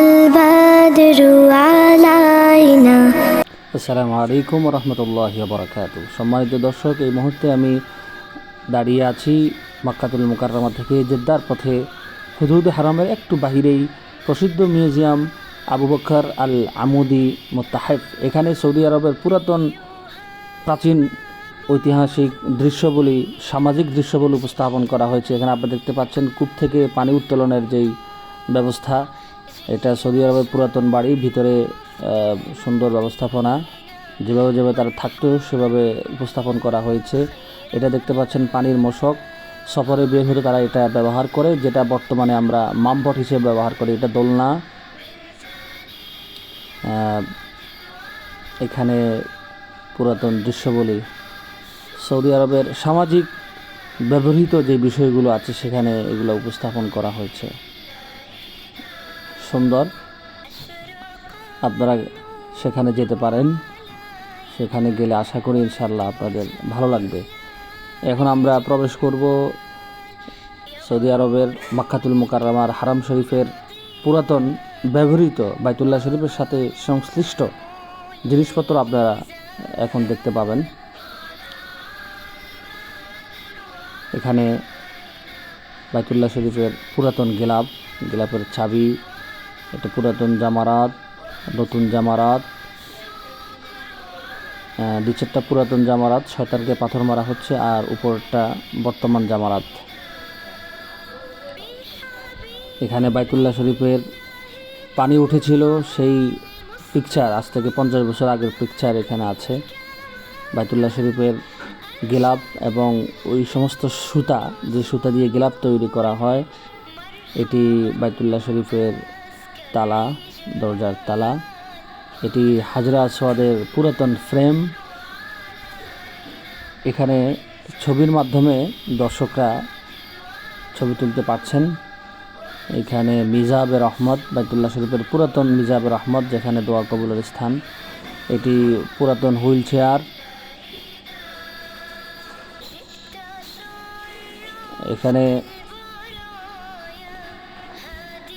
البدر علينا। আসসালামু আলাইকুম রহমতুল্লাহি ওয়া বারাকাতুহু। সম্মানিত দর্শক, এই মুহূর্তে আমি দাঁড়িয়ে আছি মক্কাতুল মুকাররমা থেকে জেদ্দার পথে হুদুদ হারামের একটু বাহিরেই প্রসিদ্ধ মিউজিয়াম আবু বকর আল আমুদি মুত্তাহিফ। এখানে সৌদি আরবের পুরাতন প্রাচীন ঐতিহাসিক দৃশ্যগুলি, সামাজিক দৃশ্যগুলি উপস্থাপন করা হয়েছে। এখানে আপনারা দেখতে পাচ্ছেন কূপ থেকে পানি উত্তোলনের যেই ব্যবস্থা, এটা সৌদি আরবের পুরাতন বাড়ি, ভিতরে সুন্দর ব্যবস্থাপনা, যেভাবে তারা থাকতো সেভাবে উপস্থাপন করা হয়েছে। এটা দেখতে পাচ্ছেন পানির মশক, সফরে বের হতে তারা এটা ব্যবহার করে, যেটা বর্তমানে আমরা মামপট হিসেবে ব্যবহার করি। এটা দোলনা। এখানে পুরাতন দৃশ্যগুলি, সৌদি আরবের সামাজিক ব্যবহৃত যে বিষয়গুলো আছে সেখানে এগুলো উপস্থাপন করা হয়েছে। সুন্দর, আপনারা সেখানে যেতে পারেন। সেখানে গেলে আশা করি ইনশাআল্লাহ আপনাদের ভালো লাগবে। এখন আমরা প্রবেশ করব সৌদি আরবের মক্কাতুল মুকাররমার হারাম শরীফের পুরাতন ব্যবহৃত বাইতুল্লাহ শরীফের সাথে সংশ্লিষ্ট জিনিসপত্র আপনারা এখন দেখতে পাবেন। এখানে বাইতুল্লাহ শরীফের পুরাতন গেলাপের চাবি, এটা পুরাতন জামারাত, নতুন জামারাত, নিচেরটা পুরাতন জামারাত, শয়তানকে পাথর মারা হচ্ছে, আর উপরটা বর্তমান জামারাত। এখানে বাইতুল্লাহ শরীফের পানি উঠেছিল সেই পিকচার, আজ থেকে 50 বছর আগের পিকচার এখানে আছে। বাইতুল্লাহ শরীফের গিলাপ এবং ওই সমস্ত সুতা, যে সুতা দিয়ে গিলাপ তৈরি করা হয়, এটি বাইতুল্লাহ শরীফের তালা, দরজার তালা। এটি হাজরা আসওয়াদের পুরাতন ফ্রেম। এখানে ছবির মাধ্যমে দর্শকরা ছবি তুলতে পারছেন। এখানে মিজাবে রহমত, বাইতুল্লাহ শরীফের পুরাতন মিজাবে রহমত, যেখানে দোয়া কবুলের স্থান। এটি পুরাতন হুইল চেয়ার। এখানে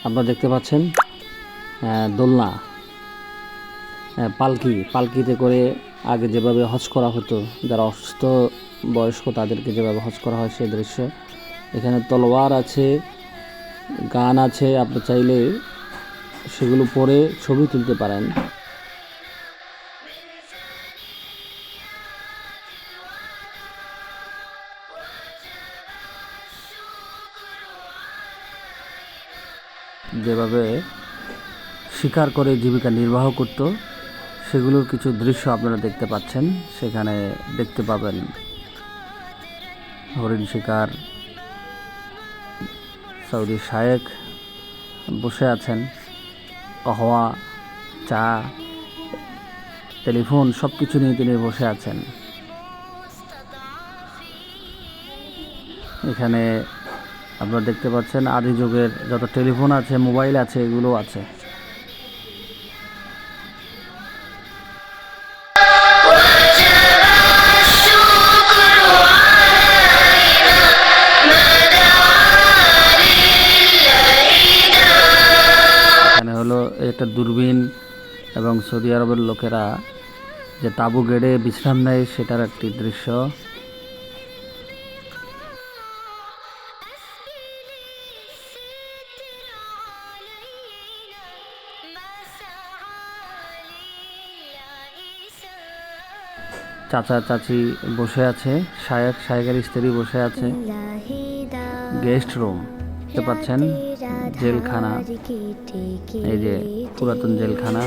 আপনারা দেখতে পাচ্ছেন দোলনা, পালকিতে করে আগে যেভাবে হজ করা হতো, যারা অসুস্থ বয়স্ক তাদেরকে যেভাবে হজ করা হয় সেই দৃশ্য। এখানে তলোয়ার আছে, গান আছে, আপনি চাইলে সেগুলো পরে ছবি তুলতে পারেন। যেভাবে শিকার করে জীবিকা নির্বাহ করত সেগুলোর কিছু দৃশ্য আপনারা দেখতে পাচ্ছেন। সেখানে দেখতে পাবেন হরিণ শিকার। সৌদি শায়েখ বসে আছেন, কহওয়া, চা, টেলিফোন সব কিছু নিয়ে তিনি বসে আছেন। এখানে আপনারা দেখতে পাচ্ছেন আদি যুগের যত টেলিফোন আছে, মোবাইল আছে, এগুলো আছে। এখানে হলো একটা দূরবীন এবং সৌদি আরবের লোকেরা যে তাঁবু গেড়ে বিশ্রাম নেয় সেটার একটি দৃশ্য। চাচা চাচি বসে আছে, শায়েকের স্ত্রী বসে আছে। গেস্ট রুম দেখতে পাচ্ছেন, জেলখানা, এই যে পুরাতন জেলখানা।